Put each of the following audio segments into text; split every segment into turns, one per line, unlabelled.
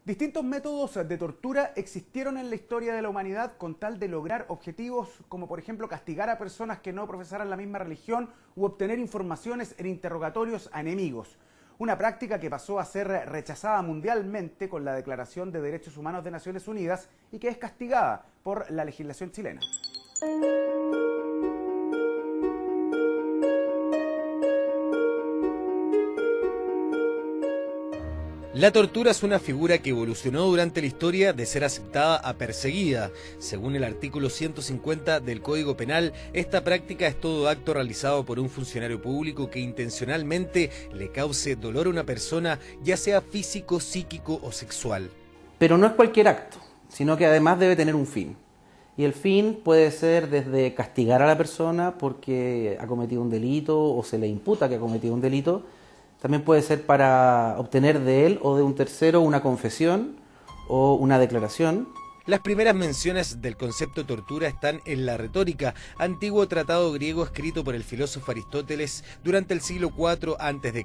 Distintos métodos de tortura existieron en la historia de la humanidad con tal de lograr objetivos como, por ejemplo, castigar a personas que no profesaran la misma religión u obtener informaciones en interrogatorios a enemigos. Una práctica que pasó a ser rechazada mundialmente con la Declaración de Derechos Humanos de Naciones Unidas y que es castigada por la legislación chilena.
La tortura es una figura que evolucionó durante la historia de ser aceptada a perseguida. Según el artículo 150 del Código Penal, esta práctica es todo acto realizado por un funcionario público que intencionalmente le cause dolor a una persona, ya sea físico, psíquico o sexual.
Pero no es cualquier acto, sino que además debe tener un fin. Y el fin puede ser desde castigar a la persona porque ha cometido un delito o se le imputa que ha cometido un delito. También puede ser para obtener de él o de un tercero una confesión o una declaración.
Las primeras menciones del concepto tortura están en la retórica, antiguo tratado griego escrito por el filósofo Aristóteles durante el siglo IV a.C.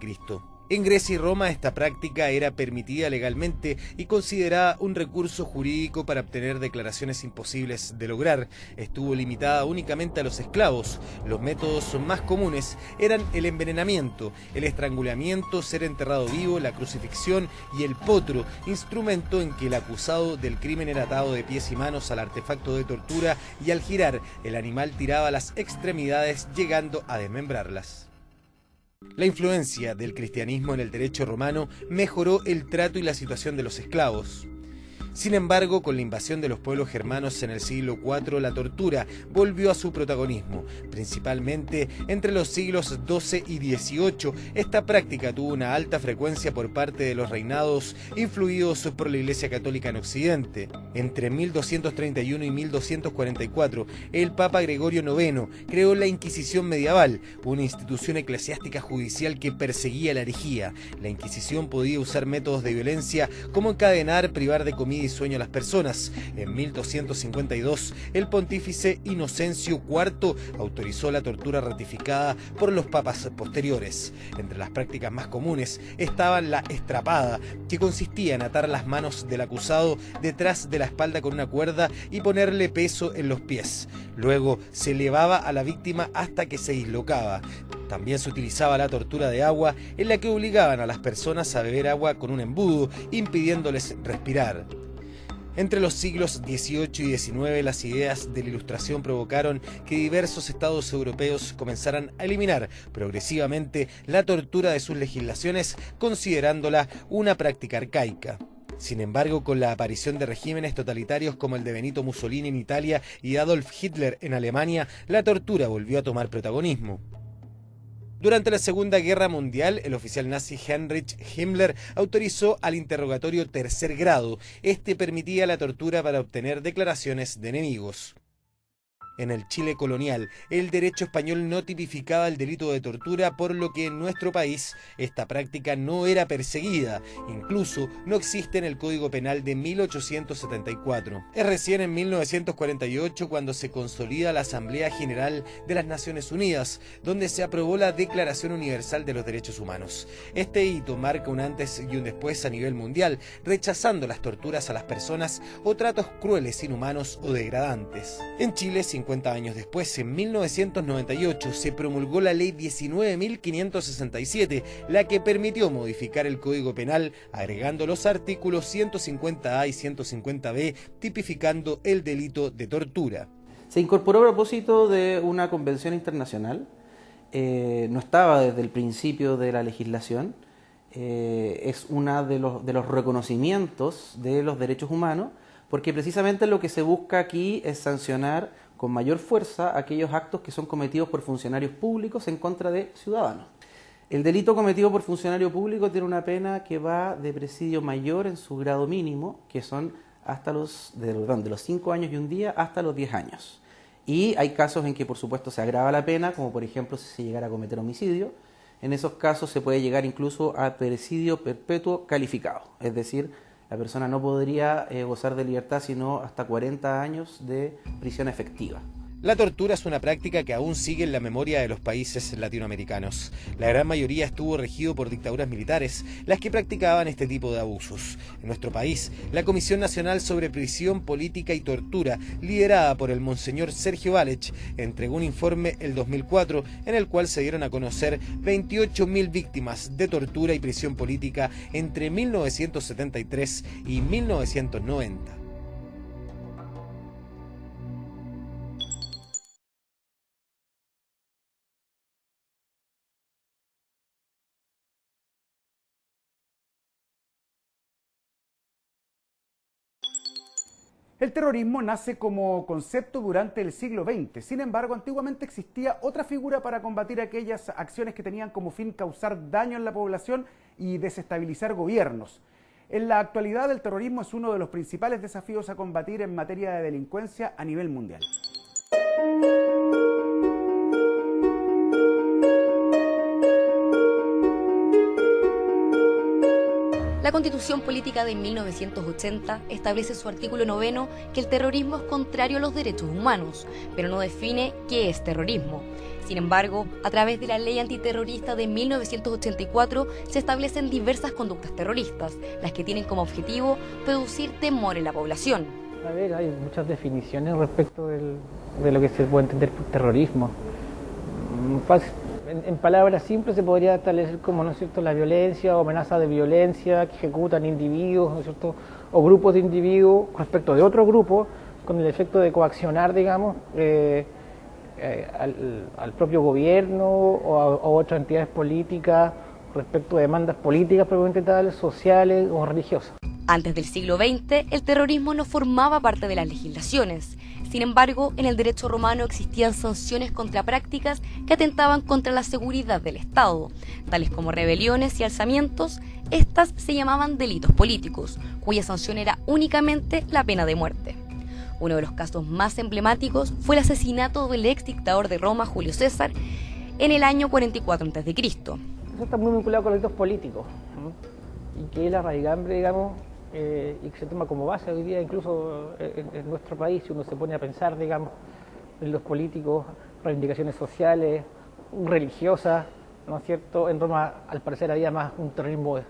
En Grecia y Roma esta práctica era permitida legalmente y considerada un recurso jurídico para obtener declaraciones imposibles de lograr. Estuvo limitada únicamente a los esclavos. Los métodos más comunes eran el envenenamiento, el estrangulamiento, ser enterrado vivo, la crucifixión y el potro, instrumento en que el acusado del crimen era atado de pies y manos al artefacto de tortura y al girar el animal tiraba las extremidades llegando a desmembrarlas. La influencia del cristianismo en el derecho romano mejoró el trato y la situación de los esclavos. Sin embargo, con la invasión de los pueblos germanos en el siglo IV, la tortura volvió a su protagonismo. Principalmente entre los siglos XII y XVIII, esta práctica tuvo una alta frecuencia por parte de los reinados influidos por la Iglesia Católica en Occidente. Entre 1231 y 1244, el Papa Gregorio IX creó la Inquisición medieval, una institución eclesiástica judicial que perseguía la herejía. La Inquisición podía usar métodos de violencia como encadenar, privar de comida y sueño a las personas. En 1252, el pontífice Inocencio IV autorizó la tortura ratificada por los papas posteriores. Entre las prácticas más comunes estaban la estrapada, que consistía en atar las manos del acusado detrás de la espalda con una cuerda y ponerle peso en los pies. Luego se elevaba a la víctima hasta que se dislocaba. También se utilizaba la tortura de agua, en la que obligaban a las personas a beber agua con un embudo, impidiéndoles respirar. Entre los siglos XVIII y XIX, las ideas de la Ilustración provocaron que diversos estados europeos comenzaran a eliminar progresivamente la tortura de sus legislaciones, considerándola una práctica arcaica. Sin embargo, con la aparición de regímenes totalitarios como el de Benito Mussolini en Italia y Adolf Hitler en Alemania, la tortura volvió a tomar protagonismo. Durante la Segunda Guerra Mundial, el oficial nazi Heinrich Himmler autorizó al interrogatorio tercer grado. Este permitía la tortura para obtener declaraciones de enemigos. En el Chile colonial, el derecho español no tipificaba el delito de tortura, por lo que en nuestro país esta práctica no era perseguida. Incluso no existe en el Código Penal de 1874. Es recién en 1948 cuando se consolida la Asamblea General de las Naciones Unidas, donde se aprobó la Declaración Universal de los Derechos Humanos. Este hito marca un antes y un después a nivel mundial, rechazando las torturas a las personas o tratos crueles, inhumanos o degradantes. En Chile, 50 años después, en 1998, se promulgó la Ley 19.567, la que permitió modificar el Código Penal, agregando los artículos 150A y 150B, tipificando el delito de tortura.
Se incorporó a propósito de una convención internacional, no estaba desde el principio de la legislación, es uno de los reconocimientos de los derechos humanos, porque precisamente lo que se busca aquí es sancionar con mayor fuerza aquellos actos que son cometidos por funcionarios públicos en contra de ciudadanos. El delito cometido por funcionario público tiene una pena que va de presidio mayor en su grado mínimo, que son hasta de los 5 años y un día hasta los 10 años. Y hay casos en que por supuesto se agrava la pena, como por ejemplo si se llegara a cometer homicidio. En esos casos se puede llegar incluso a presidio perpetuo calificado, es decir, la persona no podría gozar de libertad sino hasta 40 años de prisión efectiva.
La tortura es una práctica que aún sigue en la memoria de los países latinoamericanos. La gran mayoría estuvo regido por dictaduras militares, las que practicaban este tipo de abusos. En nuestro país, la Comisión Nacional sobre Prisión Política y Tortura, liderada por el monseñor Sergio Valech, entregó un informe el 2004 en el cual se dieron a conocer 28.000 víctimas de tortura y prisión política entre 1973 y 1990.
El terrorismo nace como concepto durante el siglo XX. Sin embargo, antiguamente existía otra figura para combatir aquellas acciones que tenían como fin causar daño en la población y desestabilizar gobiernos. En la actualidad, el terrorismo es uno de los principales desafíos a combatir en materia de delincuencia a nivel mundial.
La Constitución Política de 1980 establece su artículo 9 que el terrorismo es contrario a los derechos humanos, pero no define qué es terrorismo. Sin embargo, a través de la Ley Antiterrorista de 1984 se establecen diversas conductas terroristas, las que tienen como objetivo producir temor en la población.
A ver, hay muchas definiciones respecto de lo que se puede entender por terrorismo. En palabras simples se podría establecer como, ¿no es cierto?, la violencia o amenaza de violencia que ejecutan individuos, ¿no es cierto?, o grupos de individuos respecto de otro grupo, con el efecto de coaccionar, digamos, al propio gobierno o a otras entidades políticas respecto de demandas políticas propiamente tales, sociales o religiosas.
Antes del siglo XX, el terrorismo no formaba parte de las legislaciones. Sin embargo, en el derecho romano existían sanciones contra prácticas que atentaban contra la seguridad del Estado, tales como rebeliones y alzamientos. Estas se llamaban delitos políticos, cuya sanción era únicamente la pena de muerte. Uno de los casos más emblemáticos fue el asesinato del ex dictador de Roma, Julio César, en el año 44 a.C.
Eso está muy vinculado con los delitos políticos, ¿no? Y que es la raigambre, digamos, y que se toma como base hoy día incluso en nuestro país, si uno se pone a pensar, digamos, en los políticos, reivindicaciones sociales, religiosas, ¿no es cierto? En Roma, al parecer, había más un terrorismo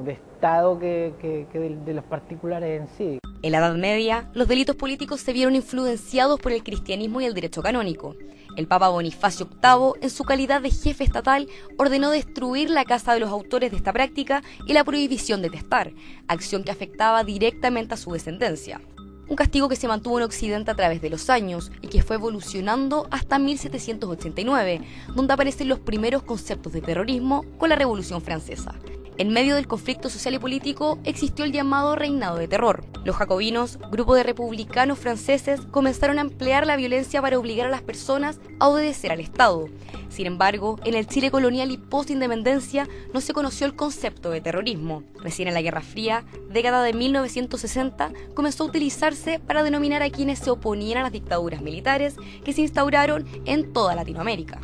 de Estado que de los particulares en sí.
En la Edad Media, los delitos políticos se vieron influenciados por el cristianismo y el derecho canónico. El Papa Bonifacio VIII, en su calidad de jefe estatal, ordenó destruir la casa de los autores de esta práctica y la prohibición de testar, acción que afectaba directamente a su descendencia. Un castigo que se mantuvo en Occidente a través de los años y que fue evolucionando hasta 1789, donde aparecen los primeros conceptos de terrorismo con la Revolución Francesa. En medio del conflicto social y político existió el llamado Reinado de Terror. Los jacobinos, grupo de republicanos franceses, comenzaron a emplear la violencia para obligar a las personas a obedecer al Estado. Sin embargo, en el Chile colonial y post-independencia no se conoció el concepto de terrorismo. Recién en la Guerra Fría, década de 1960, comenzó a utilizarse para denominar a quienes se oponían a las dictaduras militares que se instauraron en toda Latinoamérica.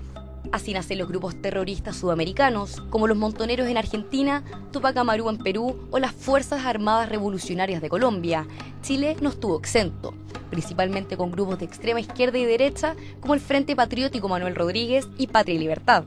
Así nacen los grupos terroristas sudamericanos, como los Montoneros en Argentina, Tupac Amaru en Perú o las Fuerzas Armadas Revolucionarias de Colombia. Chile no estuvo exento, principalmente con grupos de extrema izquierda y derecha, como el Frente Patriótico Manuel Rodríguez y Patria y Libertad.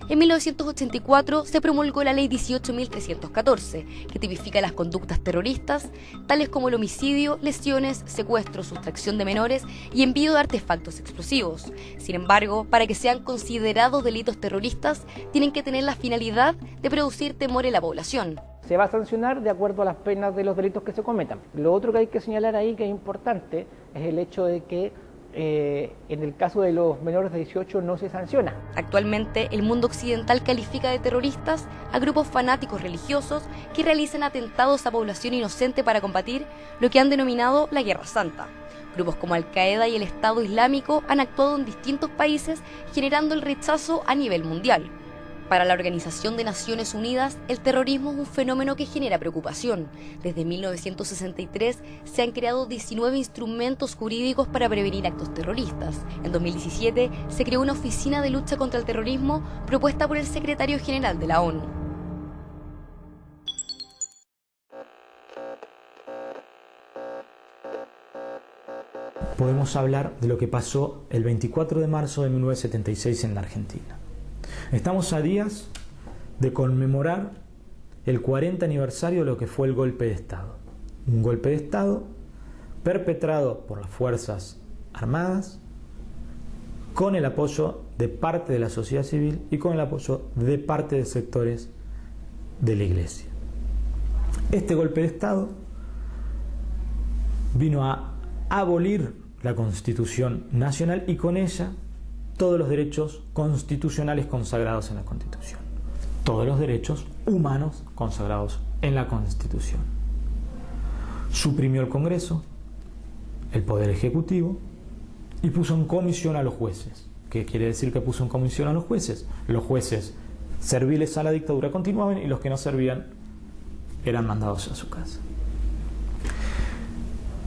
En 1984 se promulgó la Ley 18.314, que tipifica las conductas terroristas, tales como el homicidio, lesiones, secuestro, sustracción de menores y envío de artefactos explosivos. Sin embargo, para que sean considerados delitos terroristas, tienen que tener la finalidad de producir temor en la población.
Se va a sancionar de acuerdo a las penas de los delitos que se cometan. Lo otro que hay que señalar ahí, que es importante, es el hecho de que en el caso de los menores de 18 no se sanciona.
Actualmente, el mundo occidental califica de terroristas a grupos fanáticos religiosos que realizan atentados a población inocente para combatir lo que han denominado la Guerra Santa. Grupos como Al-Qaeda y el Estado Islámico han actuado en distintos países, generando el rechazo a nivel mundial. Para la Organización de Naciones Unidas, el terrorismo es un fenómeno que genera preocupación. Desde 1963 se han creado 19 instrumentos jurídicos para prevenir actos terroristas. En 2017 se creó una oficina de lucha contra el terrorismo propuesta por el secretario general de la ONU.
podemos hablar de lo que pasó el 24 de marzo de 1976 en la Argentina. Estamos a días de conmemorar el 40 aniversario de lo que fue el golpe de Estado. Un golpe de Estado perpetrado por las Fuerzas Armadas con el apoyo de parte de la sociedad civil y con el apoyo de parte de sectores de la Iglesia. Este golpe de Estado vino a abolir la Constitución Nacional y con ella todos los derechos constitucionales consagrados en la Constitución, todos los derechos humanos consagrados en la Constitución. Suprimió el Congreso, el Poder Ejecutivo, y puso en comisión a los jueces. ¿Qué quiere decir que puso en comisión a los jueces? Los jueces serviles a la dictadura continuaban y los que no servían eran mandados a su casa.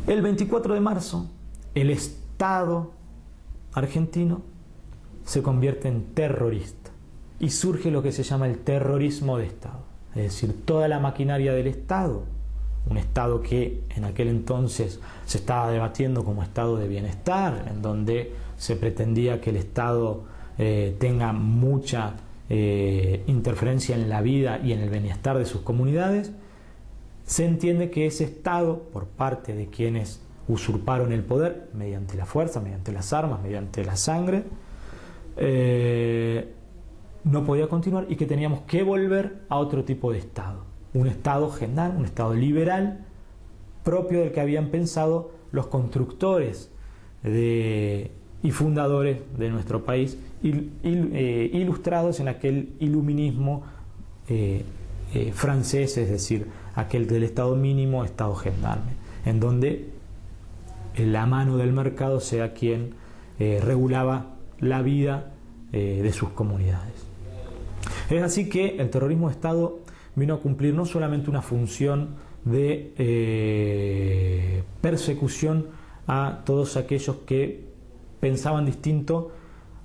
El 24 de marzo, el Estado argentino se convierte en terrorista y surge lo que se llama el terrorismo de Estado. Es decir, toda la maquinaria del Estado, un Estado que en aquel entonces se estaba debatiendo como Estado de bienestar, en donde se pretendía que el Estado tenga mucha interferencia en la vida y en el bienestar de sus comunidades. Se entiende que ese Estado, por parte de quienes usurparon el poder mediante la fuerza, mediante las armas, mediante la sangre, no podía continuar y que teníamos que volver a otro tipo de Estado. Un Estado gendarme, un Estado liberal, propio del que habían pensado los constructores y fundadores de nuestro país, ilustrados en aquel iluminismo francés, es decir, aquel del Estado mínimo, Estado gendarme, en donde la mano del mercado sea quien regulaba la vida de sus comunidades. Es así que el terrorismo de Estado vino a cumplir no solamente una función de persecución a todos aquellos que pensaban distinto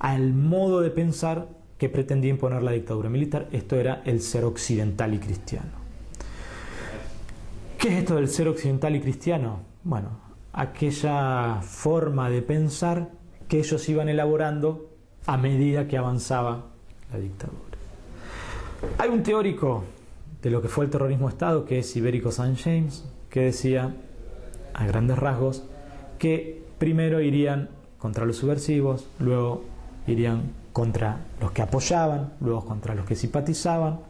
al modo de pensar que pretendía imponer la dictadura militar. Esto era el ser occidental y cristiano. ¿Qué es esto del ser occidental y cristiano? Bueno, aquella forma de pensar que ellos iban elaborando a medida que avanzaba la dictadura. Hay un teórico de lo que fue el terrorismo de Estado, que es Ibérico Saint James, que decía, a grandes rasgos, que primero irían contra los subversivos, luego irían contra los que apoyaban, luego contra los que simpatizaban,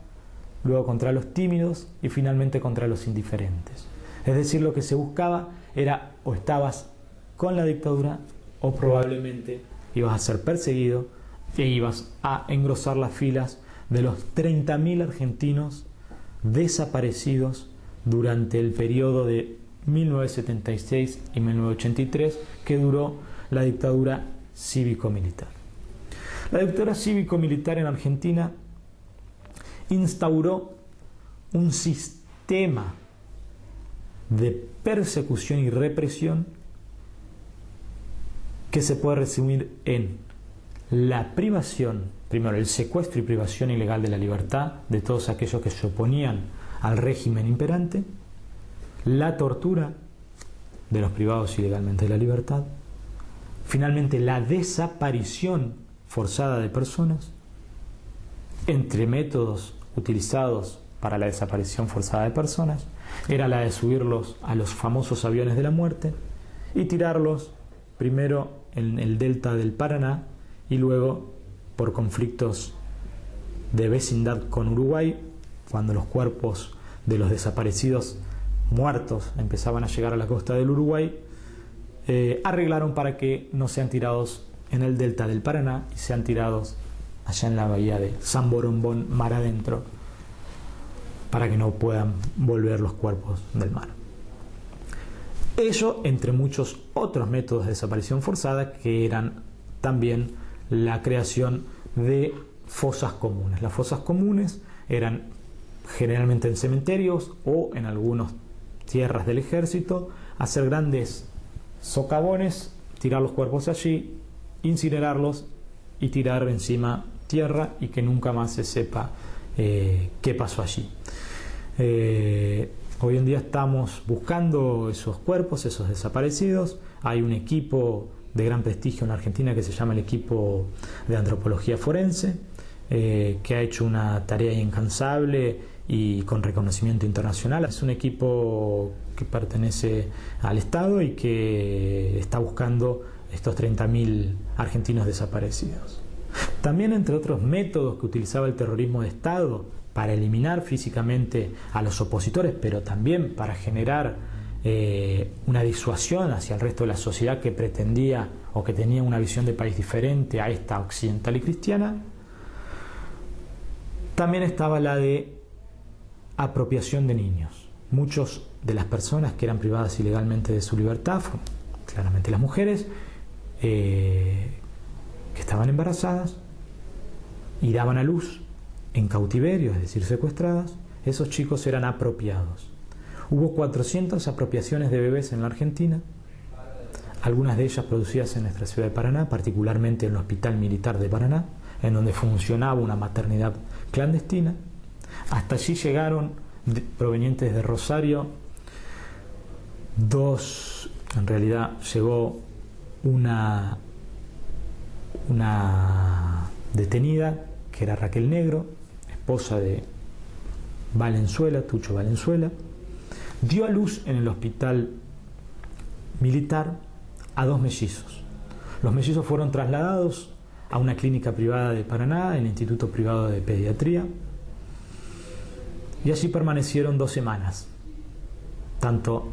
luego contra los tímidos y finalmente contra los indiferentes. Es decir, lo que se buscaba era o estabas con la dictadura o probablemente ibas a ser perseguido e ibas a engrosar las filas de los 30.000 argentinos desaparecidos durante el periodo de 1976 y 1983 que duró la dictadura cívico-militar. La dictadura cívico-militar en Argentina instauró un sistema de persecución y represión que se puede resumir en la privación, primero el secuestro y privación ilegal de la libertad de todos aquellos que se oponían al régimen imperante, la tortura de los privados ilegalmente de la libertad, finalmente la desaparición forzada de personas. Entre métodos utilizados para la desaparición forzada de personas era la de subirlos a los famosos aviones de la muerte y tirarlos primero en el delta del Paraná y luego por conflictos de vecindad con Uruguay, cuando los cuerpos de los desaparecidos muertos empezaban a llegar a la costa del Uruguay, arreglaron para que no sean tirados en el delta del Paraná y sean tirados allá en la bahía de San Borombón, mar adentro, para que no puedan volver los cuerpos del mar. Ello entre muchos otros métodos de desaparición forzada, que eran también la creación de fosas comunes. Las fosas comunes eran generalmente en cementerios o en algunas tierras del ejército, hacer grandes socavones, tirar los cuerpos allí, incinerarlos y tirar encima tierra y que nunca más se sepa qué pasó allí. Hoy en día estamos buscando esos cuerpos, esos desaparecidos. hay un equipo de gran prestigio en la Argentina que se llama el equipo de antropología forense, que ha hecho una tarea incansable y con reconocimiento internacional. Es un equipo que pertenece al Estado y que está buscando estos 30.000 argentinos desaparecidos. También, entre otros métodos que utilizaba el terrorismo de Estado para eliminar físicamente a los opositores, pero también para generar una disuasión hacia el resto de la sociedad que pretendía o que tenía una visión de país diferente a esta occidental y cristiana, también estaba la de apropiación de niños. Muchas de las personas que eran privadas ilegalmente de su libertad, claramente las mujeres, que estaban embarazadas y daban a luz en cautiverio, es decir, secuestradas, esos chicos eran apropiados. Hubo 400 apropiaciones de bebés en la Argentina, algunas de ellas producidas en nuestra ciudad de Paraná, particularmente en el Hospital Militar de Paraná, en donde funcionaba una maternidad clandestina. Hasta allí llegaron, provenientes de Rosario, en realidad llegó una detenida, que era Raquel Negro, esposa de Valenzuela, Tucho Valenzuela, dio a luz en el Hospital Militar a 2 mellizos. Los mellizos fueron trasladados a una clínica privada de Paraná, el Instituto Privado de Pediatría, y allí permanecieron 2 semanas. Tanto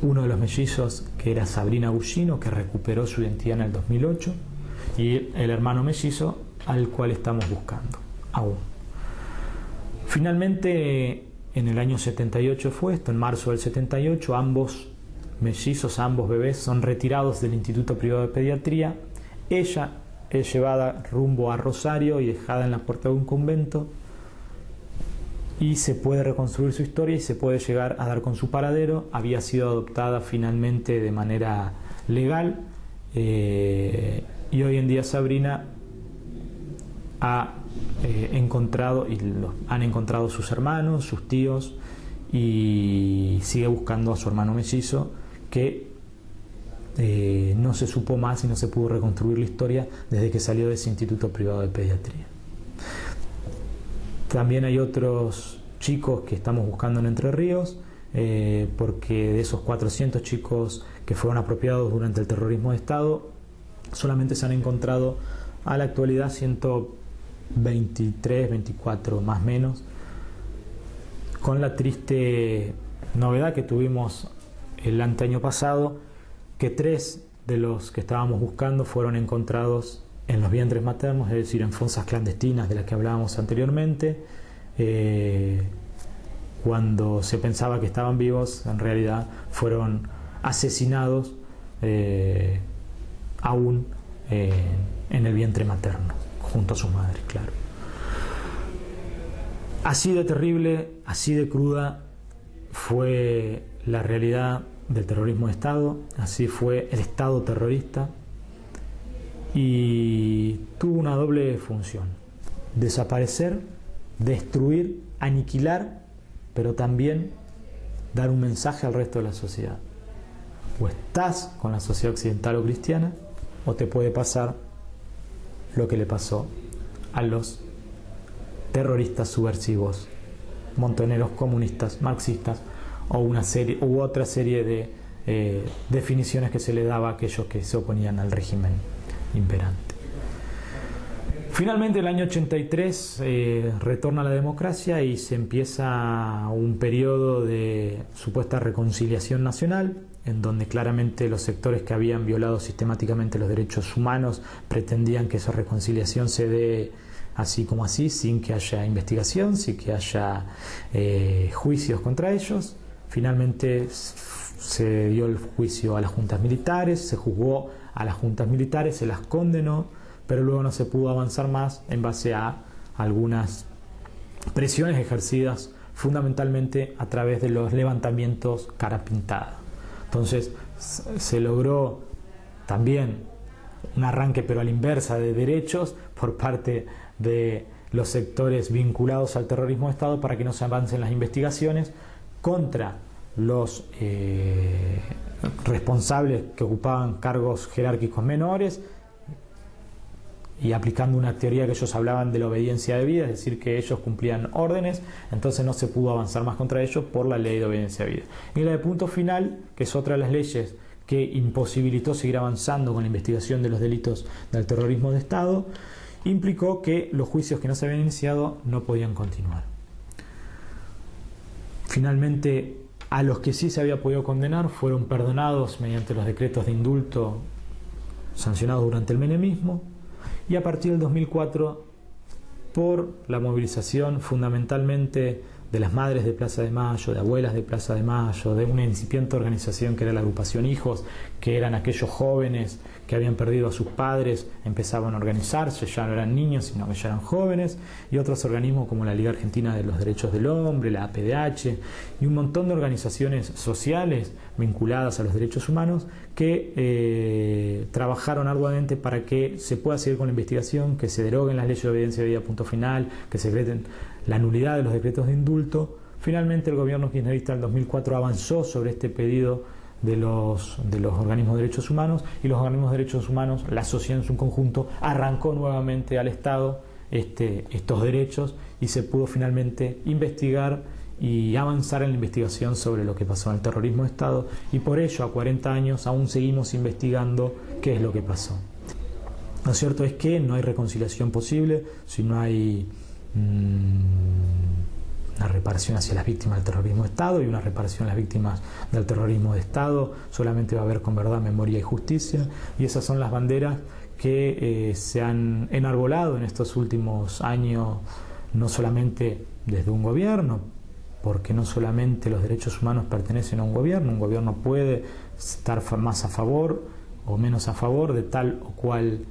uno de los mellizos, que era Sabrina Gugino, que recuperó su identidad en el 2008, y el hermano mellizo, al cual estamos buscando aún. Finalmente, en el año 78 fue esto, en marzo del 78, ambos mellizos, ambos bebés, son retirados del Instituto Privado de Pediatría. Ella es llevada rumbo a Rosario y dejada en la puerta de un convento, y se puede reconstruir su historia y se puede llegar a dar con su paradero. Había sido adoptada finalmente de manera legal, y hoy en día Sabrina ha encontrado, y han encontrado sus hermanos, sus tíos, y sigue buscando a su hermano mellizo, que no se supo más y no se pudo reconstruir la historia desde que salió de ese Instituto Privado de Pediatría. También hay otros chicos que estamos buscando en Entre Ríos, porque de esos 400 chicos que fueron apropiados durante el terrorismo de Estado, solamente se han encontrado a la actualidad 123, 24 más o menos, con la triste novedad que tuvimos el anteaño pasado, que 3 de los que estábamos buscando fueron encontrados en los vientres maternos, es decir, en fosas clandestinas de las que hablábamos anteriormente. Cuando se pensaba que estaban vivos, en realidad fueron asesinados aún en el vientre materno, junto a sus madres, claro. Así de terrible, así de cruda fue la realidad del terrorismo de Estado, así fue el Estado terrorista, y tuvo una doble función: desaparecer, destruir, aniquilar, pero también dar un mensaje al resto de la sociedad. O estás con la sociedad occidental o cristiana, o te puede pasar lo que le pasó a los terroristas subversivos, montoneros comunistas, marxistas, o una serie u otra serie de definiciones que se le daba a aquellos que se oponían al régimen imperante. Finalmente, el año 83 retorna la democracia y se empieza un periodo de supuesta reconciliación nacional, en donde claramente los sectores que habían violado sistemáticamente los derechos humanos pretendían que esa reconciliación se dé así como así, sin que haya investigación, sin que haya juicios contra ellos. Finalmente se dio el juicio a las juntas militares, se juzgó a las juntas militares, se las condenó, pero luego no se pudo avanzar más en base a algunas presiones ejercidas fundamentalmente a través de los levantamientos cara pintada. Entonces se logró también un arranque, pero a la inversa, de derechos por parte de los sectores vinculados al terrorismo de Estado, para que no se avancen las investigaciones contra los responsables que ocupaban cargos jerárquicos menores, y aplicando una teoría que ellos hablaban de la obediencia debida, es decir, que ellos cumplían órdenes, entonces no se pudo avanzar más contra ellos por la ley de obediencia debida. Y la de punto final, que es otra de las leyes que imposibilitó seguir avanzando con la investigación de los delitos del terrorismo de Estado, implicó que los juicios que no se habían iniciado no podían continuar. Finalmente, a los que sí se había podido condenar fueron perdonados mediante los decretos de indulto sancionados durante el menemismo, y a partir del 2004, por la movilización fundamentalmente de las madres de Plaza de Mayo, de abuelas de Plaza de Mayo, de una incipiente organización que era la agrupación Hijos, que eran aquellos jóvenes que habían perdido a sus padres, empezaban a organizarse, ya no eran niños, sino que ya eran jóvenes, y otros organismos como la Liga Argentina de los Derechos del Hombre, la APDH, y un montón de organizaciones sociales vinculadas a los derechos humanos que trabajaron arduamente para que se pueda seguir con la investigación, que se deroguen las leyes de obediencia debida, punto final, que se decreten la nulidad de los decretos de indulto. Finalmente el gobierno kirchnerista del 2004 avanzó sobre este pedido de los organismos de derechos humanos, y los organismos de derechos humanos, la sociedad en su conjunto, arrancó nuevamente al Estado estos derechos, y se pudo finalmente investigar y avanzar en la investigación sobre lo que pasó en el terrorismo de Estado, y por ello a 40 años aún seguimos investigando qué es lo que pasó. Lo cierto es que no hay reconciliación posible si no hay una reparación hacia las víctimas del terrorismo de Estado, y una reparación a las víctimas del terrorismo de Estado solamente va a haber con verdad, memoria y justicia, y esas son las banderas que se han enarbolado en estos últimos años, no solamente desde un gobierno, porque no solamente los derechos humanos pertenecen a un gobierno puede estar más a favor o menos a favor de tal o cual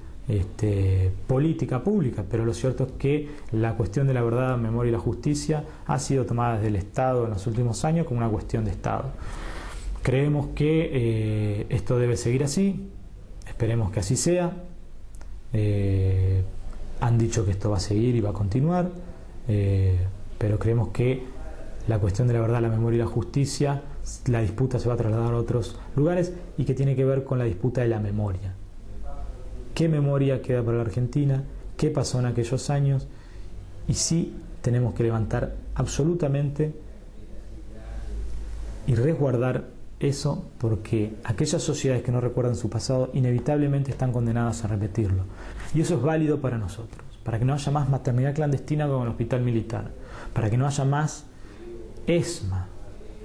política pública, pero lo cierto es que la cuestión de la verdad, memoria y la justicia ha sido tomada desde el Estado en los últimos años como una cuestión de Estado. Creemos que esto debe seguir así, esperemos que así sea. Han dicho que esto va a seguir y va a continuar, pero creemos que la cuestión de la verdad, la memoria y la justicia, la disputa se va a trasladar a otros lugares, y que tiene que ver con la disputa de la memoria. ¿Qué memoria queda para la Argentina? ¿Qué pasó en aquellos años? Y sí tenemos que levantar absolutamente y resguardar eso, porque aquellas sociedades que no recuerdan su pasado inevitablemente están condenadas a repetirlo. Y eso es válido para nosotros, para que no haya más maternidad clandestina como en el hospital militar, para que no haya más ESMA,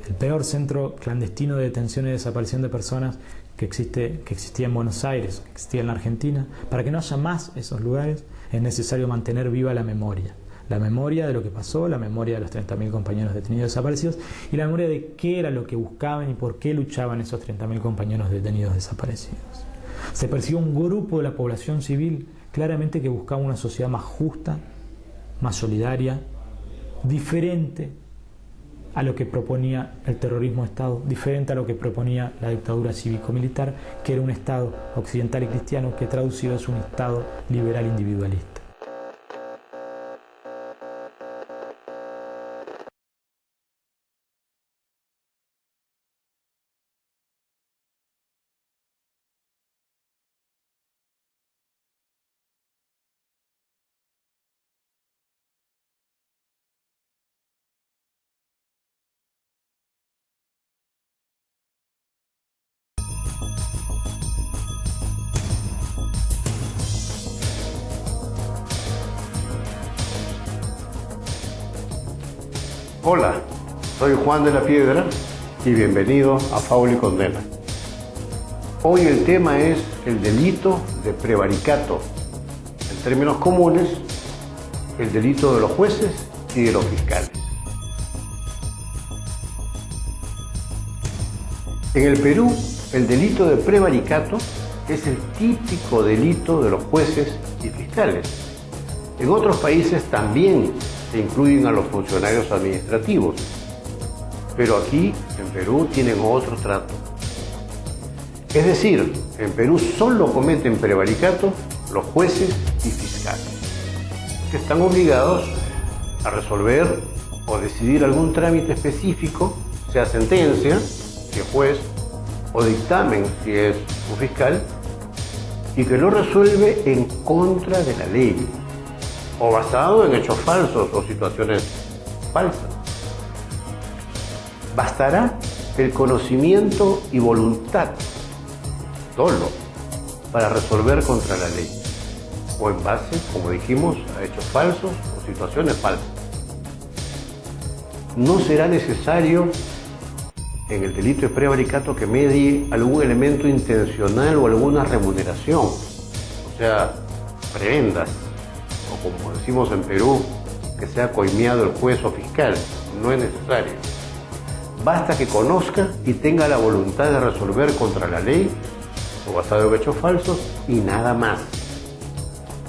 el peor centro clandestino de detención y desaparición de personas que existía en Buenos Aires, que existía en la Argentina. Para que no haya más esos lugares es necesario mantener viva la memoria de lo que pasó, la memoria de los 30.000 compañeros detenidos y desaparecidos, y la memoria de qué era lo que buscaban y por qué luchaban esos 30.000 compañeros detenidos y desaparecidos. Se persiguió un grupo de la población civil claramente que buscaba una sociedad más justa, más solidaria, diferente a lo que proponía el terrorismo de Estado, diferente a lo que proponía la dictadura cívico-militar, que era un Estado occidental y cristiano que traducido es un Estado liberal individualista.
Hola, soy Juan de la Piedra y bienvenido a Fábula y Condena. Hoy el tema es el delito de prevaricato. En términos comunes, el delito de los jueces y de los fiscales. En el Perú, el delito de prevaricato es el típico delito de los jueces y fiscales. En otros países también se incluyen a los funcionarios administrativos, pero aquí, en Perú, tienen otro trato. Es decir, en Perú solo cometen prevaricato los jueces y fiscales, que están obligados a resolver o decidir algún trámite específico sea sentencia, si es juez, o dictamen, si es un fiscal, y que lo resuelve en contra de la ley, o basado en hechos falsos o situaciones falsas. Bastará el conocimiento y voluntad, solo, para resolver contra la ley, o en base, como dijimos, a hechos falsos o situaciones falsas. No será necesario en el delito de prevaricato que medie algún elemento intencional o alguna remuneración, o sea, prebendas, o como decimos en Perú, que sea coimeado el juez o fiscal. No es necesario. Basta que conozca y tenga la voluntad de resolver contra la ley o basado en hechos falsos y nada más.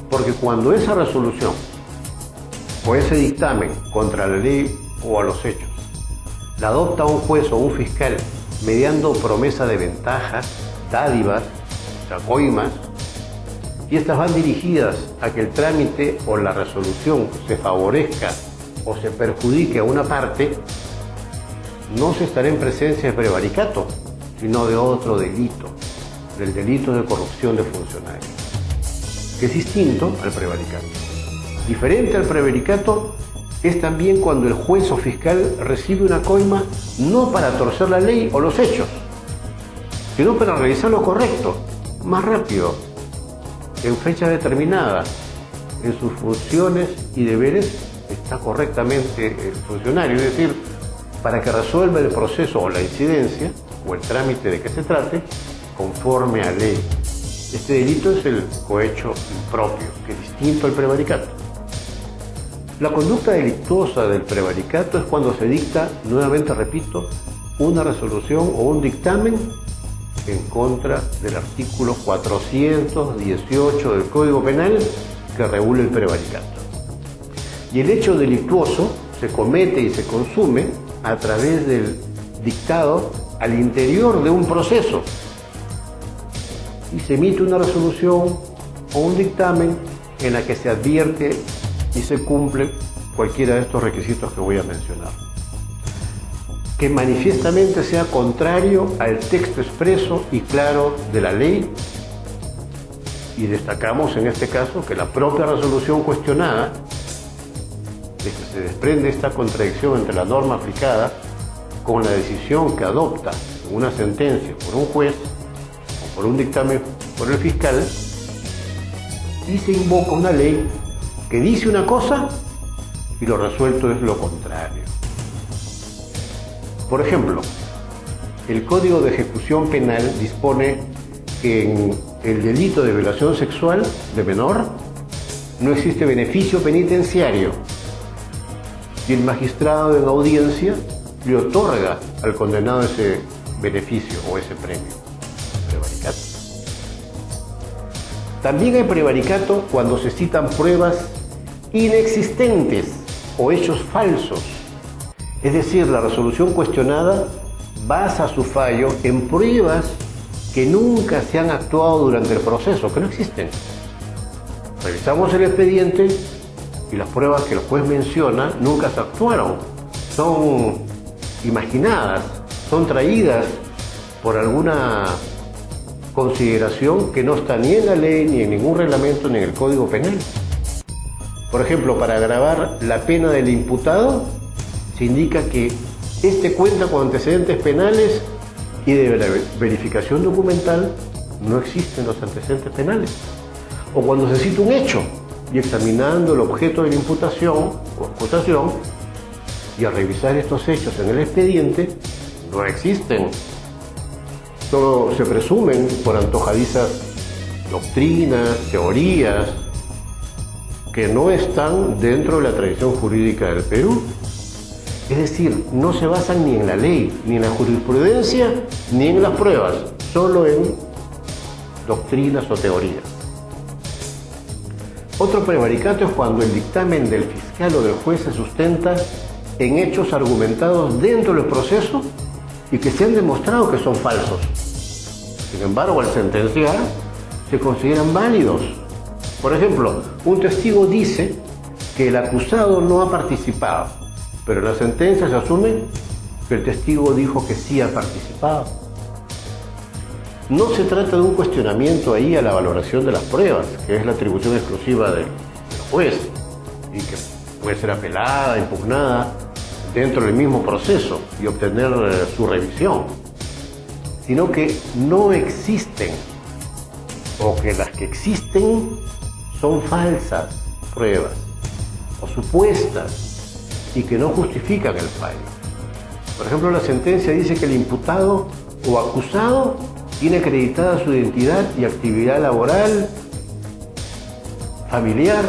Porque cuando esa resolución o ese dictamen contra la ley o a los hechos la adopta un juez o un fiscal mediando promesa de ventajas, dádivas, o sea, coimas, y estas van dirigidas a que el trámite o la resolución se favorezca o se perjudique a una parte, no se estará en presencia de prevaricato, sino de otro delito, del delito de corrupción de funcionarios, que es distinto al prevaricato. Diferente al prevaricato es también cuando el juez o fiscal recibe una coima no para torcer la ley o los hechos, sino para realizar lo correcto, más rápido, en fecha determinada. En sus funciones y deberes está correctamente el funcionario, es decir, para que resuelva el proceso o la incidencia o el trámite de que se trate conforme a ley. Este delito es el cohecho impropio, que es distinto al prevaricato. La conducta delictuosa del prevaricato es cuando se dicta, nuevamente repito, una resolución o un dictamen en contra del artículo 418 del Código Penal que regula el prevaricato. Y el hecho delictuoso se comete y se consume a través del dictado al interior de un proceso y se emite una resolución o un dictamen en la que se advierte y se cumple cualquiera de estos requisitos que voy a mencionar. Que manifiestamente sea contrario al texto expreso y claro de la ley, y destacamos en este caso que la propia resolución cuestionada, de que se desprende esta contradicción entre la norma aplicada con la decisión que adopta una sentencia por un juez o por un dictamen por el fiscal, y se invoca una ley que dice una cosa y lo resuelto es lo contrario. Por ejemplo, el Código de Ejecución Penal dispone que en el delito de violación sexual de menor no existe beneficio penitenciario y el magistrado en audiencia le otorga al condenado ese beneficio o ese premio. Prevaricato. También hay prevaricato cuando se citan pruebas inexistentes o hechos falsos. Es decir, la resolución cuestionada basa su fallo en pruebas que nunca se han actuado durante el proceso, que no existen. Revisamos el expediente y las pruebas que el juez menciona nunca se actuaron. Son imaginadas, son traídas por alguna consideración que no está ni en la ley, ni en ningún reglamento, ni en el Código Penal. Por ejemplo, para agravar la pena del imputado, se indica que este cuenta con antecedentes penales y de la verificación documental no existen los antecedentes penales. O cuando se cita un hecho y examinando el objeto de la imputación o acusación y al revisar estos hechos en el expediente, no existen. Solo se presumen por antojadizas doctrinas, teorías, que no están dentro de la tradición jurídica del Perú. Es decir, no se basan ni en la ley, ni en la jurisprudencia, ni en las pruebas, solo en doctrinas o teorías. Otro prevaricato es cuando el dictamen del fiscal o del juez se sustenta en hechos argumentados dentro del proceso y que se han demostrado que son falsos. Sin embargo, al sentenciar, se consideran válidos. Por ejemplo, un testigo dice que el acusado no ha participado, pero en la sentencia se asume El testigo dijo que sí ha participado. No se trata de un cuestionamiento ahí a la valoración de las pruebas, que es la atribución exclusiva del juez y que puede ser apelada, impugnada dentro del mismo proceso y obtener su revisión, sino que no existen, o que las que existen son falsas pruebas o supuestas y que no justifican el fallo. Por ejemplo, la sentencia dice que el imputado o acusado tiene acreditada su identidad y actividad laboral, familiar.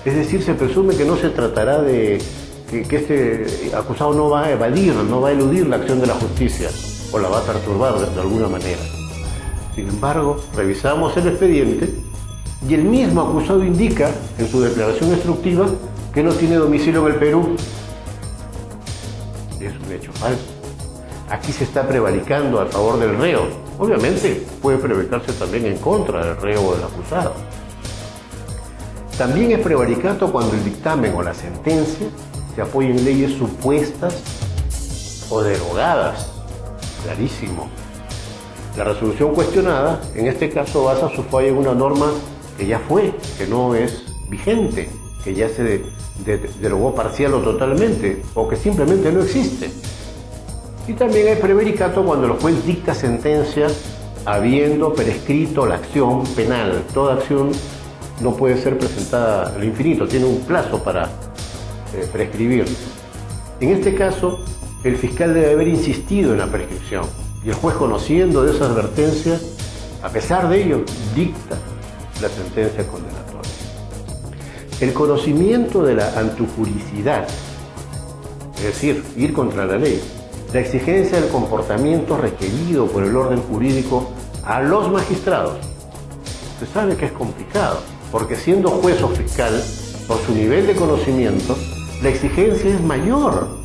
Es decir, se presume que no se tratará de que este acusado no va a evadir, no va a eludir la acción de la justicia o la va a perturbar de alguna manera. Sin embargo, revisamos el expediente y el mismo acusado indica en su declaración instructiva que no tiene domicilio en el Perú. Es un hecho falso. Aquí se está prevaricando a favor del reo. Obviamente puede prevaricarse también en contra del reo o del acusado. También es prevaricato cuando el dictamen o la sentencia se apoya en leyes supuestas o derogadas. Clarísimo. La resolución cuestionada, en este caso, basa su fallo en una norma que ya fue, que no es vigente, que ya se derogó parcial o totalmente, o que simplemente no existe. Y también hay prevaricato cuando el juez dicta sentencia habiendo prescrito la acción penal. Toda acción no puede ser presentada al infinito, tiene un plazo para prescribir. En este caso, el fiscal debe haber insistido en la prescripción y el juez, conociendo de esa advertencia, a pesar de ello, dicta la sentencia condenatoria. El conocimiento de la antijuricidad, es decir, ir contra la ley, la exigencia del comportamiento requerido por el orden jurídico a los magistrados. Se sabe que es complicado, porque siendo juez o fiscal, por su nivel de conocimiento, la exigencia es mayor.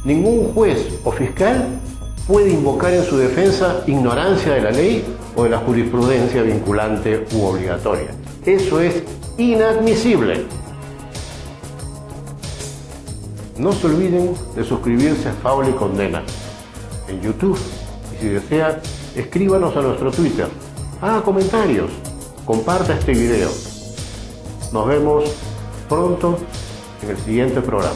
Ningún juez o fiscal puede invocar en su defensa ignorancia de la ley o de la jurisprudencia vinculante u obligatoria. Eso es inadmisible. No se olviden de suscribirse a Fábula y Condena en YouTube. Y si desea, escríbanos a nuestro Twitter. Haga comentarios. Comparta este video. Nos vemos pronto en el siguiente programa.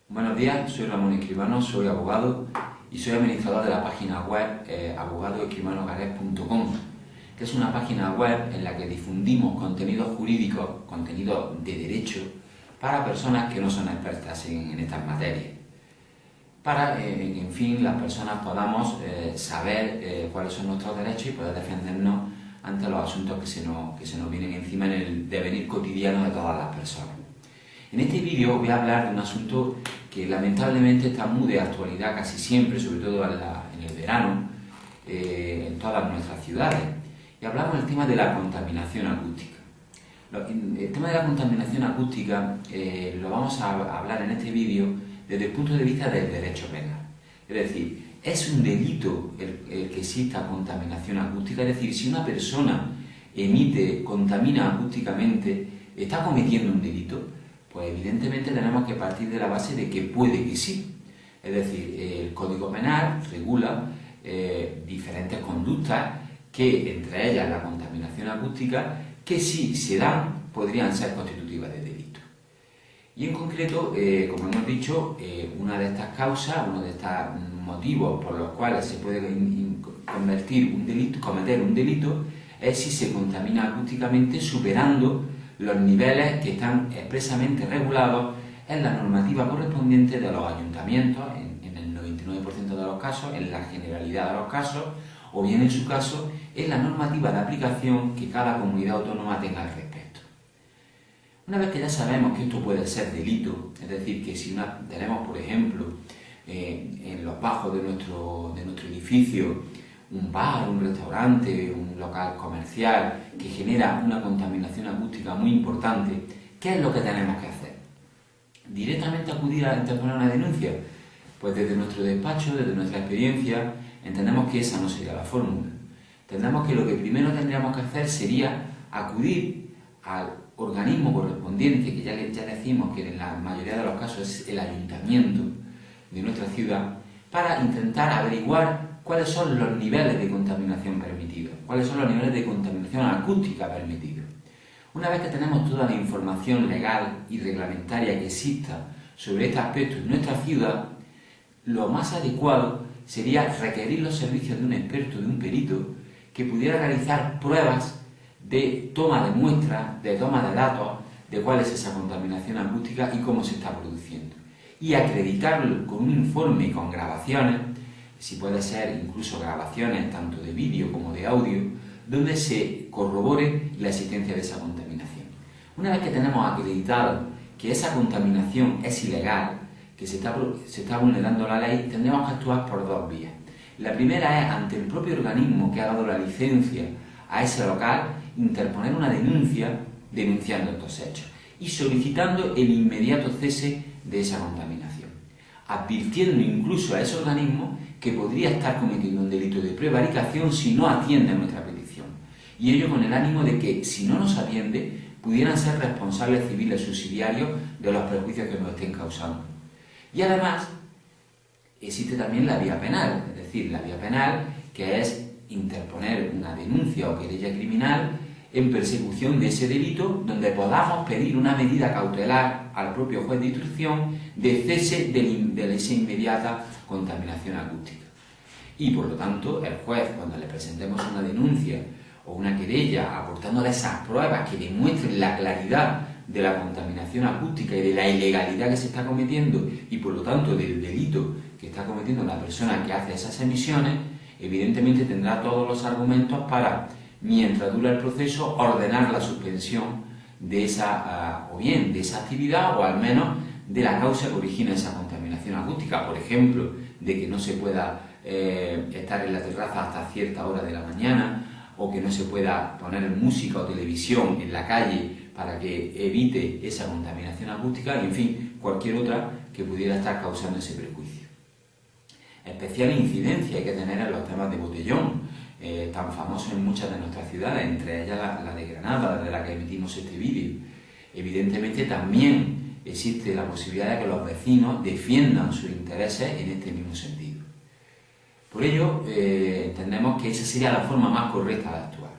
Buenos días, soy Ramón Escribano, soy abogado y soy administrador de la página web abogadoescribanogares.com, que es una página web en la que difundimos contenidos jurídicos, contenidos de derecho, para personas que no son expertas en estas materias. Para, en fin, las personas podamos saber cuáles son nuestros derechos y poder defendernos ante los asuntos que se nos vienen encima en el devenir cotidiano de todas las personas. En este vídeo voy a hablar de un asunto que lamentablemente está muy de actualidad casi siempre, sobre todo en el verano, en todas nuestras ciudades. Y hablamos del tema de la contaminación acústica. El tema de la contaminación acústica lo vamos a hablar en este vídeo desde el punto de vista del derecho penal. Es decir, es un delito el que exista contaminación acústica, es decir, si una persona contamina acústicamente, ¿está cometiendo un delito? Pues evidentemente tenemos que partir de la base de que puede que sí. Es decir, el Código Penal regula diferentes conductas, que entre ellas la contaminación acústica, que si se dan podrían ser constitutivas de delito. Y en concreto, como hemos dicho, una de estas causas, uno de estos motivos por los cuales se puede cometer un delito es si se contamina acústicamente superando los niveles que están expresamente regulados en la normativa correspondiente de los ayuntamientos, en el 99% de los casos, en la generalidad de los casos, o bien en su caso, en la normativa de aplicación que cada comunidad autónoma tenga al respecto. Una vez que ya sabemos que esto puede ser delito, es decir, que si tenemos, por ejemplo, en los bajos de nuestro edificio un bar, un restaurante, un local comercial que genera una contaminación acústica muy importante, ¿qué es lo que tenemos que hacer? ¿Directamente acudir a interponer una denuncia? Pues desde nuestro despacho, desde nuestra experiencia, entendemos que esa no sería la fórmula. Entendemos que lo que primero tendríamos que hacer sería acudir al organismo correspondiente, que ya decimos que en la mayoría de los casos es el ayuntamiento de nuestra ciudad, para intentar averiguar cuáles son los niveles de contaminación permitidos, cuáles son los niveles de contaminación acústica permitidos. Una vez que tenemos toda la información legal y reglamentaria que exista sobre este aspecto en nuestra ciudad, lo más adecuado sería requerir los servicios de un experto, de un perito, que pudiera realizar pruebas de toma de muestras, de toma de datos, de cuál es esa contaminación acústica y cómo se está produciendo. Y acreditarlo con un informe, con grabaciones, si puede ser incluso grabaciones tanto de vídeo como de audio, donde se corrobore la existencia de esa contaminación. Una vez que tenemos acreditado que esa contaminación es ilegal, que se está vulnerando la ley, tendremos que actuar por dos vías. La primera es ante el propio organismo que ha dado la licencia a ese local, interponer una denuncia denunciando estos hechos y solicitando el inmediato cese de esa contaminación, advirtiendo incluso a ese organismo que podría estar cometiendo un delito de prevaricación si no atiende a nuestra petición, y ello con el ánimo de que, si no nos atiende, pudieran ser responsables civiles subsidiarios de los perjuicios que nos estén causando. Y además, existe también la vía penal, es decir, la vía penal, que es interponer una denuncia o querella criminal en persecución de ese delito, donde podamos pedir una medida cautelar al propio juez de instrucción de cese de esa inmediata contaminación acústica. Y por lo tanto, el juez, cuando le presentemos una denuncia o una querella aportándole esas pruebas que demuestren la claridad de la contaminación acústica y de la ilegalidad que se está cometiendo y por lo tanto del delito que está cometiendo la persona que hace esas emisiones, evidentemente tendrá todos los argumentos para, mientras dura el proceso, ordenar la suspensión de esa, o bien de esa actividad o al menos de la causa que origina esa contaminación acústica, por ejemplo, de que no se pueda estar en la terraza hasta cierta hora de la mañana, o que no se pueda poner música o televisión en la calle para que evite esa contaminación acústica, y en fin, cualquier otra que pudiera estar causando ese perjuicio. Especial incidencia hay que tener en los temas de botellón, tan famosos en muchas de nuestras ciudades, entre ellas la de Granada, de la que emitimos este vídeo. Evidentemente también existe la posibilidad de que los vecinos defiendan sus intereses en este mismo sentido. Por ello, entendemos que esa sería la forma más correcta de actuar.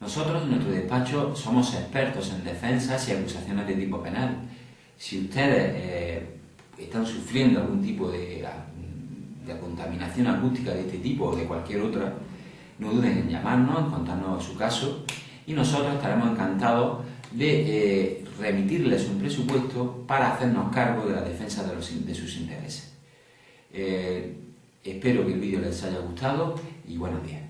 Nosotros, en nuestro despacho, somos expertos en defensas y acusaciones de tipo penal. Si ustedes están sufriendo algún tipo de contaminación acústica de este tipo o de cualquier otra, no duden en llamarnos, en contarnos su caso, y nosotros estaremos encantados de remitirles un presupuesto para hacernos cargo de la defensa de sus intereses. Espero que el vídeo les haya gustado y buenos días.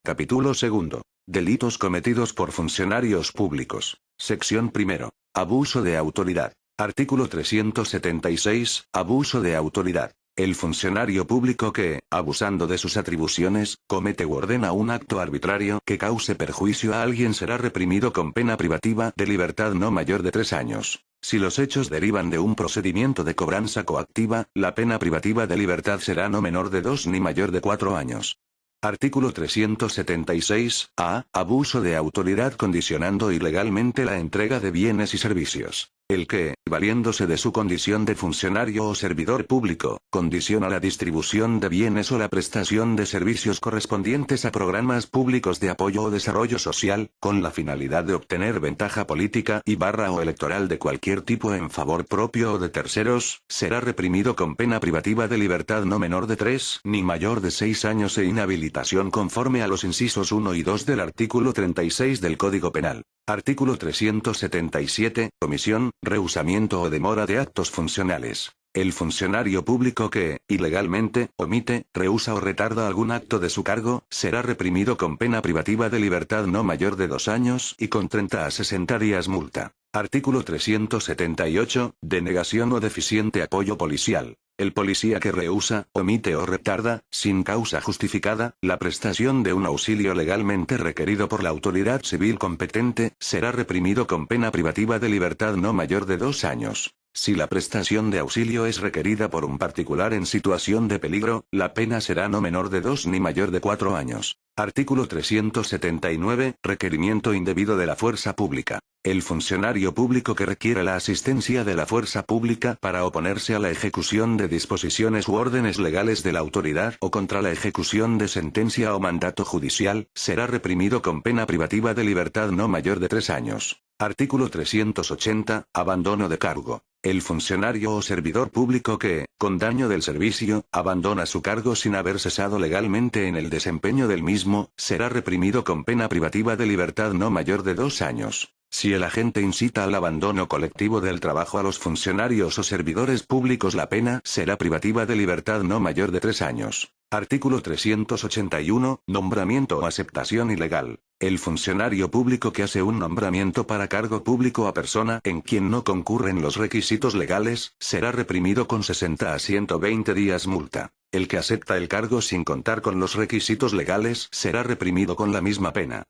Capítulo 2. Delitos cometidos por funcionarios públicos. Sección 1. Abuso de autoridad. Artículo 376. Abuso de autoridad. El funcionario público que, abusando de sus atribuciones, comete u ordena un acto arbitrario que cause perjuicio a alguien será reprimido con pena privativa de libertad no mayor de 3 años. Si los hechos derivan de un procedimiento de cobranza coactiva, la pena privativa de libertad será no menor de 2 ni mayor de 4 años. Artículo 376. A. Abuso de autoridad condicionando ilegalmente la entrega de bienes y servicios. el que, valiéndose de su condición de funcionario o servidor público, condiciona la distribución de bienes o la prestación de servicios correspondientes a programas públicos de apoyo o desarrollo social, con la finalidad de obtener ventaja política o electoral de cualquier tipo en favor propio o de terceros, será reprimido con pena privativa de libertad no menor de 3 ni mayor de 6 años e inhabilitación conforme a los incisos 1 y 2 del artículo 36 del Código Penal. Artículo 377. Omisión, rehusamiento o demora de actos funcionales. El funcionario público que, ilegalmente, omite, rehúsa o retarda algún acto de su cargo, será reprimido con pena privativa de libertad no mayor de 2 años y con 30 a 60 días multa. Artículo 378. Denegación o deficiente apoyo policial. El policía que rehúsa, omite o retarda, sin causa justificada, la prestación de un auxilio legalmente requerido por la autoridad civil competente, será reprimido con pena privativa de libertad no mayor de 2 años. Si la prestación de auxilio es requerida por un particular en situación de peligro, la pena será no menor de 2 ni mayor de 4 años. Artículo 379. Requerimiento indebido de la fuerza pública. El funcionario público que requiera la asistencia de la fuerza pública para oponerse a la ejecución de disposiciones u órdenes legales de la autoridad o contra la ejecución de sentencia o mandato judicial, será reprimido con pena privativa de libertad no mayor de 3 años. Artículo 380. Abandono de cargo. El funcionario o servidor público que, con daño del servicio, abandona su cargo sin haber cesado legalmente en el desempeño del mismo, será reprimido con pena privativa de libertad no mayor de 2 años. Si el agente incita al abandono colectivo del trabajo a los funcionarios o servidores públicos, la pena será privativa de libertad no mayor de 3 años. Artículo 381. Nombramiento o aceptación ilegal. El funcionario público que hace un nombramiento para cargo público a persona en quien no concurren los requisitos legales, será reprimido con 60 a 120 días multa. El que acepta el cargo sin contar con los requisitos legales, será reprimido con la misma pena.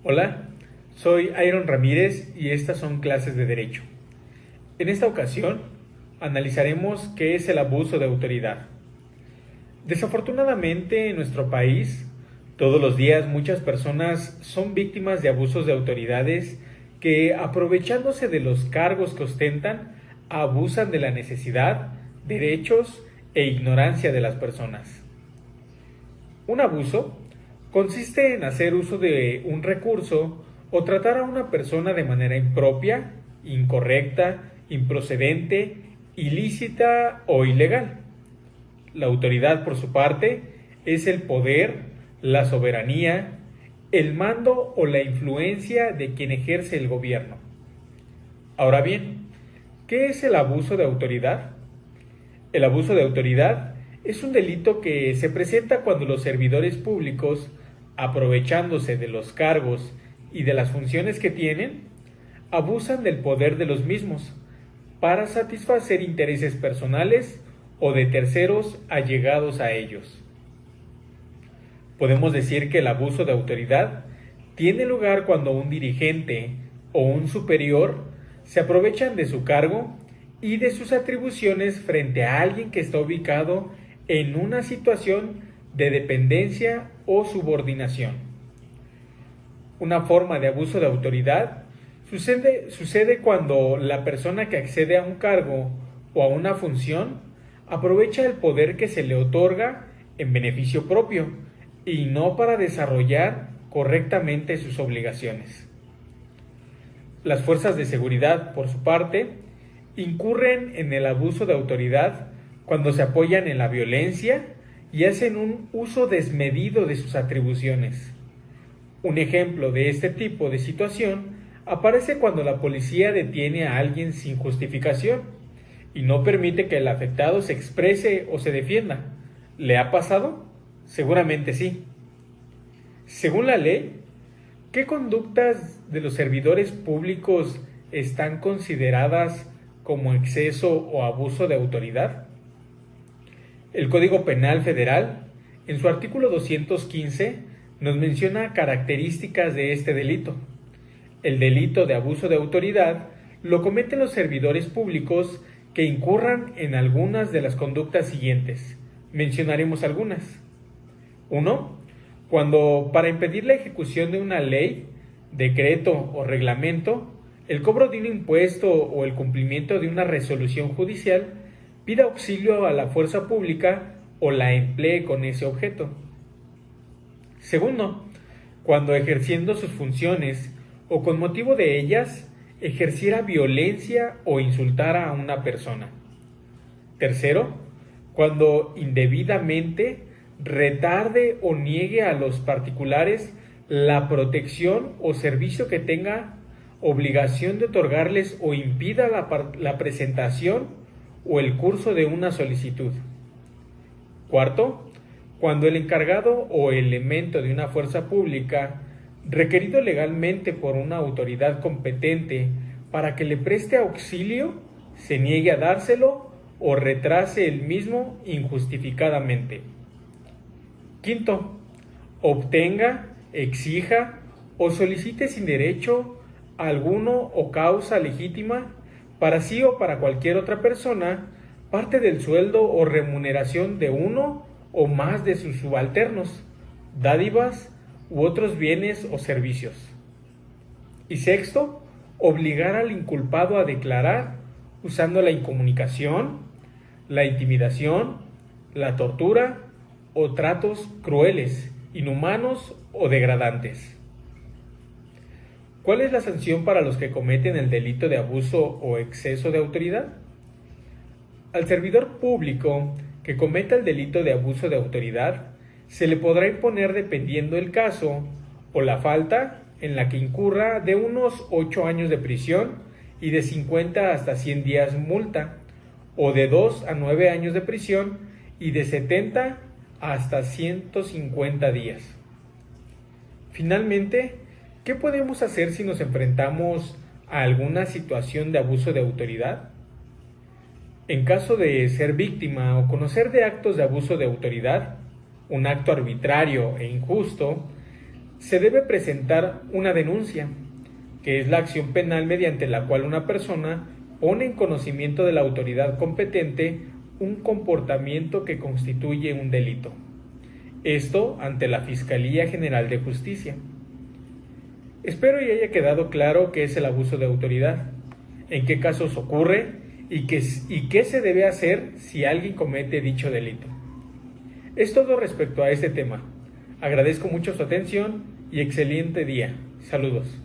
Hola, soy Iron Ramírez y estas son clases de Derecho. En esta ocasión, analizaremos qué es el abuso de autoridad. Desafortunadamente, en nuestro país, todos los días muchas personas son víctimas de abusos de autoridades que, aprovechándose de los cargos que ostentan, abusan de la necesidad, derechos e ignorancia de las personas. Un abuso consiste en hacer uso de un recurso o tratar a una persona de manera impropia, incorrecta, improcedente, ilícita o ilegal. La autoridad, por su parte, es el poder, la soberanía, el mando o la influencia de quien ejerce el gobierno. Ahora bien, ¿qué es el abuso de autoridad? El abuso de autoridad es un delito que se presenta cuando los servidores públicos, aprovechándose de los cargos y de las funciones que tienen, abusan del poder de los mismos para satisfacer intereses personales o de terceros allegados a ellos. Podemos decir que el abuso de autoridad tiene lugar cuando un dirigente o un superior se aprovechan de su cargo y de sus atribuciones frente a alguien que está ubicado en una situación de dependencia o subordinación. Una forma de abuso de autoridad sucede cuando la persona que accede a un cargo o a una función aprovecha el poder que se le otorga en beneficio propio y no para desarrollar correctamente sus obligaciones. Las fuerzas de seguridad, por su parte, incurren en el abuso de autoridad cuando se apoyan en la violencia y hacen un uso desmedido de sus atribuciones. Un ejemplo de este tipo de situación aparece cuando la policía detiene a alguien sin justificación y no permite que el afectado se exprese o se defienda. ¿Le ha pasado? Seguramente sí. Según la ley, ¿qué conductas de los servidores públicos están consideradas como exceso o abuso de autoridad? El Código Penal Federal, en su artículo 215, nos menciona características de este delito. El delito de abuso de autoridad lo cometen los servidores públicos que incurran en algunas de las conductas siguientes. Mencionaremos algunas. 1. Cuando, para impedir la ejecución de una ley, decreto o reglamento, el cobro de un impuesto o el cumplimiento de una resolución judicial, pida auxilio a la fuerza pública o la emplee con ese objeto. Segundo, cuando ejerciendo sus funciones o con motivo de ellas, ejerciera violencia o insultara a una persona. Tercero, cuando indebidamente retarde o niegue a los particulares la protección o servicio que tenga obligación de otorgarles o impida la presentación o el curso de una solicitud. Cuarto, cuando el encargado o elemento de una fuerza pública, requerido legalmente por una autoridad competente para que le preste auxilio, se niegue a dárselo o retrase el mismo injustificadamente. Quinto, obtenga, exija o solicite sin derecho alguno o causa legítima para sí o para cualquier otra persona parte del sueldo o remuneración de uno o más de sus subalternos, dádivas u otros bienes o servicios. Y sexto, obligar al inculpado a declarar usando la incomunicación, la intimidación, la tortura o tratos crueles, inhumanos o degradantes. ¿Cuál es la sanción para los que cometen el delito de abuso o exceso de autoridad? Al servidor público que cometa el delito de abuso de autoridad, se le podrá imponer, dependiendo el caso o la falta en la que incurra, de unos 8 años de prisión y de 50 hasta 100 días multa, o de 2 a 9 años de prisión y de 70 hasta 150 días. Finalmente, ¿qué podemos hacer si nos enfrentamos a alguna situación de abuso de autoridad? En caso de ser víctima o conocer de actos de abuso de autoridad, un acto arbitrario e injusto, se debe presentar una denuncia, que es la acción penal mediante la cual una persona pone en conocimiento de la autoridad competente un comportamiento que constituye un delito. Esto ante la Fiscalía General de Justicia. Espero y haya quedado claro qué es el abuso de autoridad, en qué casos ocurre y qué se debe hacer si alguien comete dicho delito. Es todo respecto a este tema. Agradezco mucho su atención y excelente día. Saludos.